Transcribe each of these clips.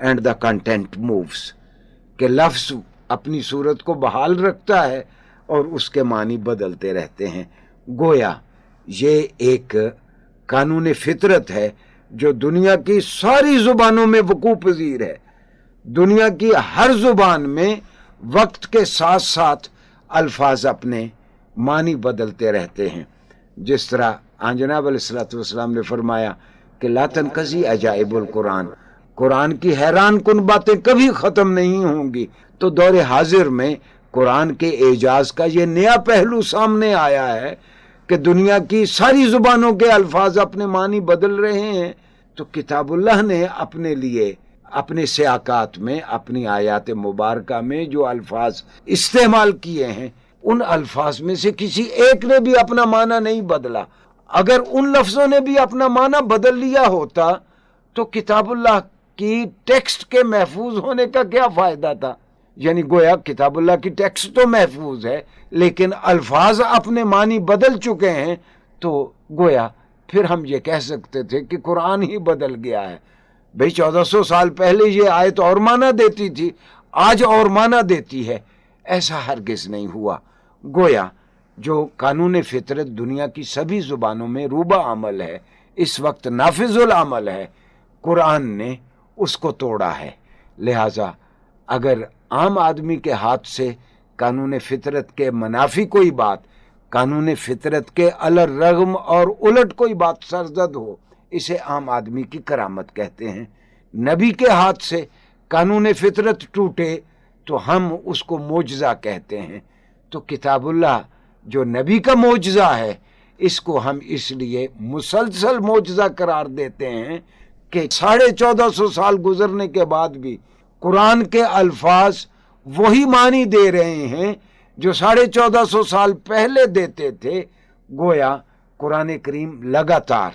and the content moves, کہ لفظ اپنی صورت کو بحال رکھتا ہے اور اس کے معنی بدلتے رہتے ہیں. گویا یہ ایک قانون فطرت ہے جو دنیا کی ساری زبانوں میں وقوع پذیر ہے. دنیا کی ہر زبان میں وقت کے ساتھ ساتھ الفاظ اپنے معنی بدلتے رہتے ہیں. جس طرح جناب علیہ السلام نے فرمایا کہ لا تنقضی عجائب القرآن، قرآن کی حیران کن باتیں کبھی ختم نہیں ہوں گی. تو دور حاضر میں قرآن کے اعجاز کا یہ نیا پہلو سامنے آیا ہے کہ دنیا کی ساری زبانوں کے الفاظ اپنے معنی بدل رہے ہیں. تو کتاب اللہ نے اپنے لیے اپنے سیاقات میں، اپنی آیات مبارکہ میں جو الفاظ استعمال کیے ہیں، ان الفاظ میں سے کسی ایک نے بھی اپنا معنی نہیں بدلا. اگر ان لفظوں نے بھی اپنا معنی بدل لیا ہوتا تو کتاب اللہ کی ٹیکسٹ کے محفوظ ہونے کا کیا فائدہ تھا؟ یعنی گویا کتاب اللہ کی ٹیکسٹ تو محفوظ ہے لیکن الفاظ اپنے معنی بدل چکے ہیں، تو گویا پھر ہم یہ کہہ سکتے تھے کہ قرآن ہی بدل گیا ہے. بھئی 1400 سال پہلے یہ آیت اور معنی دیتی تھی، آج اور معنی دیتی ہے. ایسا ہرگز نہیں ہوا. گویا جو قانون فطرت دنیا کی سبھی زبانوں میں روبہ عمل ہے، اس وقت نافذ العمل ہے، قرآن نے اس کو توڑا ہے. لہٰذا اگر عام آدمی کے ہاتھ سے قانون فطرت کے منافی کوئی بات، قانون فطرت کے الرغم اور الٹ کوئی بات سرزد ہو، اسے عام آدمی کی کرامت کہتے ہیں. نبی کے ہاتھ سے قانون فطرت ٹوٹے تو ہم اس کو معجزہ کہتے ہیں. تو کتاب اللہ جو نبی کا معجزہ ہے، اس کو ہم اس لیے مسلسل معجزہ قرار دیتے ہیں کہ 1450 سال گزرنے کے بعد بھی قرآن کے الفاظ وہی معنی دے رہے ہیں جو 1450 سال پہلے دیتے تھے. گویا قرآن کریم لگاتار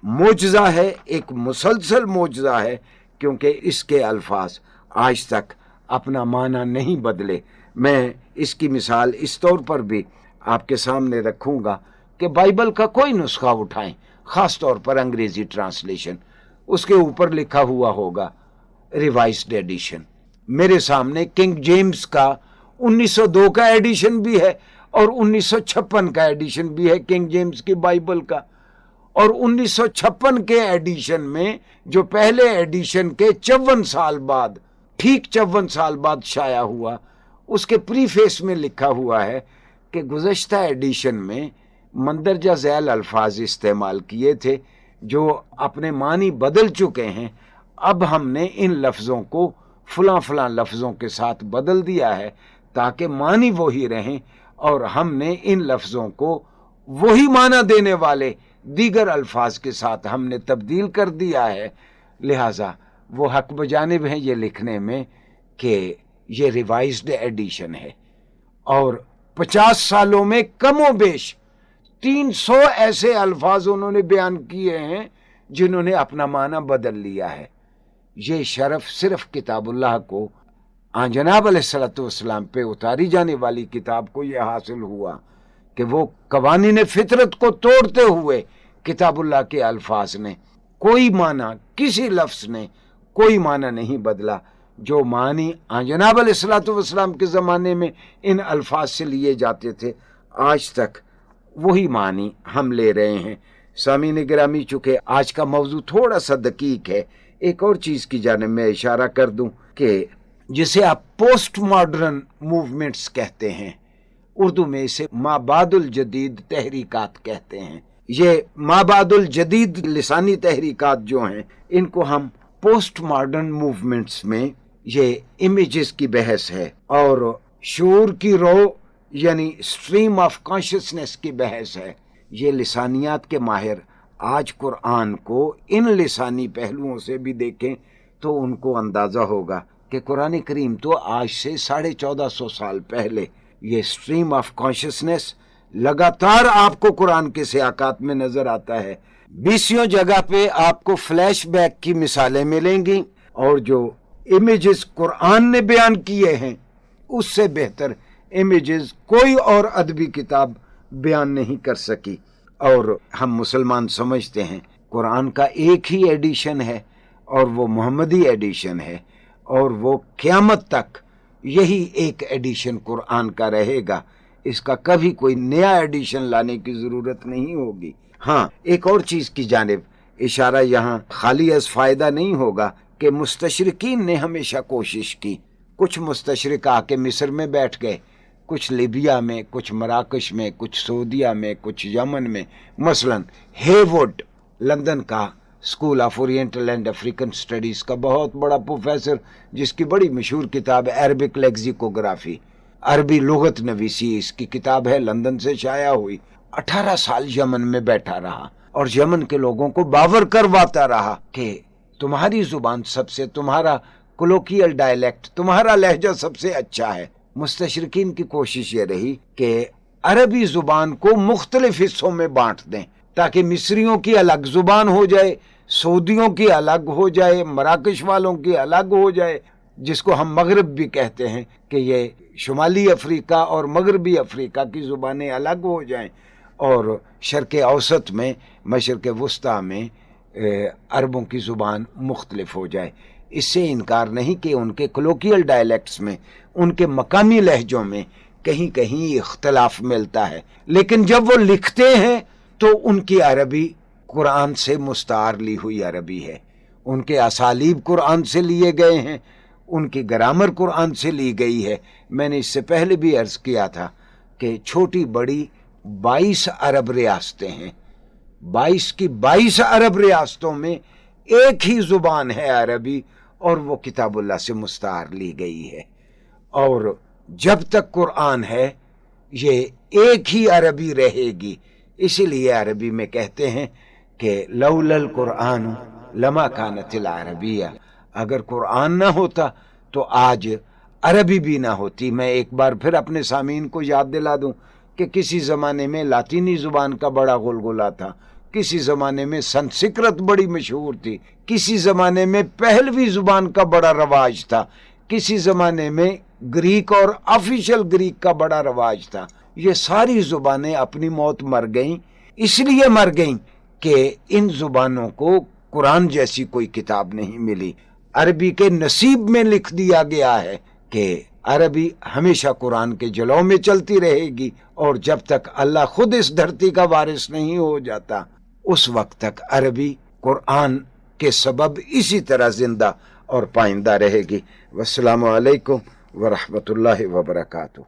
معجزہ ہے، ایک مسلسل معجزہ ہے، کیونکہ اس کے الفاظ آج تک اپنا معنی نہیں بدلے. میں اس کی مثال اس طور پر بھی آپ کے سامنے رکھوں گا کہ بائبل کا کوئی نسخہ اٹھائیں، خاص طور پر انگریزی ٹرانسلیشن، اس کے اوپر لکھا ہوا ہوگا ریوائزڈ ایڈیشن. میرے سامنے کنگ جیمز کا 1902 کا ایڈیشن بھی ہے اور 1956 کا ایڈیشن بھی ہے کنگ جیمز کی بائبل کا. اور 1956 کے ایڈیشن میں جو پہلے ایڈیشن کے 54 سال بعد، ٹھیک 54 سال بعد شائع ہوا، اس کے پریفیس میں لکھا ہوا ہے کہ گزشتہ ایڈیشن میں مندرجہ ذیل الفاظ استعمال کیے تھے جو اپنے معنی بدل چکے ہیں. اب ہم نے ان لفظوں کو فلاں فلاں لفظوں کے ساتھ بدل دیا ہے تاکہ معنی وہی رہیں، اور ہم نے ان لفظوں کو وہی معنی دینے والے دیگر الفاظ کے ساتھ ہم نے تبدیل کر دیا ہے. لہٰذا وہ حق بجانب ہیں یہ لکھنے میں کہ یہ ریوائزڈ ایڈیشن ہے، اور 50 سالوں میں کم و بیش 300 ایسے الفاظ انہوں نے بیان کیے ہیں جنہوں نے اپنا معنی بدل لیا ہے. یہ شرف صرف کتاب اللہ کو، جناب علیہ السلام پہ اتاری جانے والی کتاب کو یہ حاصل ہوا کہ وہ قوانین فطرت کو توڑتے ہوئے کتاب اللہ کے الفاظ نے کوئی معنی، کسی لفظ نے کوئی معنی نہیں بدلا. جو معنی جناب علیہ السلام کے زمانے میں ان الفاظ سے لیے جاتے تھے، آج تک وہی معنی ہم لے رہے ہیں. سامعین گرامی، چونکہ آج کا موضوع تھوڑا سا دقیق ہے، ایک اور چیز کی جانب میں اشارہ کر دوں کہ جسے آپ پوسٹ ماڈرن موومنٹس کہتے ہیں، اردو میں اسے مابعد الجدید تحریکات کہتے ہیں. یہ مابعد الجدید لسانی تحریکات جو ہیں، ان کو ہم پوسٹ ماڈرن موومنٹس میں یہ امیجز کی بحث ہے اور شعور کی رو یعنی اسٹریم آف کانشسنس کی بحث ہے. یہ لسانیات کے ماہر آج قرآن کو ان لسانی پہلوؤں سے بھی دیکھیں تو ان کو اندازہ ہوگا کہ قرآن کریم تو آج سے 1450 سال پہلے یہ اسٹریم آف کانشسنس لگاتار آپ کو قرآن کے سیاقات میں نظر آتا ہے. 20 جگہ پہ آپ کو فلیش بیک کی مثالیں ملیں گی، اور جو امیجز قرآن نے بیان کیے ہیں اس سے بہتر امیجز کوئی اور ادبی کتاب بیان نہیں کر سکی. اور ہم مسلمان سمجھتے ہیں قرآن کا ایک ہی ایڈیشن ہے اور وہ محمدی ایڈیشن ہے، اور وہ قیامت تک یہی ایک ایڈیشن قرآن کا رہے گا، اس کا کبھی کوئی نیا ایڈیشن لانے کی ضرورت نہیں ہوگی۔ ہاں، ایک اور چیز کی جانب اشارہ یہاں خالی از فائدہ نہیں ہوگا کہ مستشرقین نے ہمیشہ کوشش کی۔ کچھ مستشرق آ کے مصر میں بیٹھ گئے، کچھ لیبیا میں، کچھ مراکش میں، کچھ سعودیہ میں، کچھ یمن میں۔ مثلا ہیوڈ، لندن کا school of oriental and African studies کا بہت بڑا پروفیسر، جس کی بڑی مشہور کتاب ہے عربک لیکزیکوگرافی، عربی لغت نویسی، اس کی کتاب ہے، لندن سے شائع ہوئی۔ 18 سال یمن میں بیٹھا رہا اور یمن کے لوگوں کو باور کرواتا رہا کہ تمہاری زبان سب سے، تمہارا کولوکیل ڈائلیکٹ، تمہارا لہجہ سب سے اچھا ہے۔ مستشرقین کی کوشش یہ رہی کہ عربی زبان کو مختلف حصوں میں بانٹ دیں تاکہ مصریوں کی الگ زبان ہو جائے، سعودیوں کی الگ ہو جائے، مراکش والوں کی الگ ہو جائے، جس کو ہم مغرب بھی کہتے ہیں کہ یہ شمالی افریقہ اور مغربی افریقہ کی زبانیں الگ ہو جائیں، اور شرق اوسط میں، مشرق وسطیٰ میں عربوں کی زبان مختلف ہو جائے۔ اس سے انکار نہیں کہ ان کے کولوکیل ڈائلیکٹس میں، ان کے مقامی لہجوں میں کہیں کہیں اختلاف ملتا ہے، لیکن جب وہ لکھتے ہیں تو ان کی عربی قرآن سے مستعار لی ہوئی عربی ہے، ان کے اسالیب قرآن سے لیے گئے ہیں، ان کی گرامر قرآن سے لی گئی ہے۔ میں نے اس سے پہلے بھی عرض کیا تھا کہ چھوٹی بڑی 22 عرب ریاستیں ہیں، 22 کی 22 عرب ریاستوں میں ایک ہی زبان ہے عربی، اور وہ کتاب اللہ سے مستعار لی گئی ہے، اور جب تک قرآن ہے یہ ایک ہی عربی رہے گی۔ اسی لیے عربی میں کہتے ہیں کہ لولا القرآن لما کانت العربیہ، اگر قرآن نہ ہوتا تو آج عربی بھی نہ ہوتی۔ میں ایک بار پھر اپنے سامعین کو یاد دلا دوں کہ کسی زمانے میں لاطینی زبان کا بڑا غلغلہ تھا، کسی زمانے میں سنسکرت بڑی مشہور تھی، کسی زمانے میں پہلوی زبان کا بڑا رواج تھا، کسی زمانے میں گریک اور آفیشل گریک کا بڑا رواج تھا۔ یہ ساری زبانیں اپنی موت مر گئیں، اس لیے مر گئیں کہ ان زبانوں کو قرآن جیسی کوئی کتاب نہیں ملی۔ عربی کے نصیب میں لکھ دیا گیا ہے کہ عربی ہمیشہ قرآن کے جلوں میں چلتی رہے گی، اور جب تک اللہ خود اس دھرتی کا وارث نہیں ہو جاتا اس وقت تک عربی قرآن کے سبب اسی طرح زندہ اور پائندہ رہے گی۔ والسلام علیکم ورحمۃ اللہ وبرکاتہ۔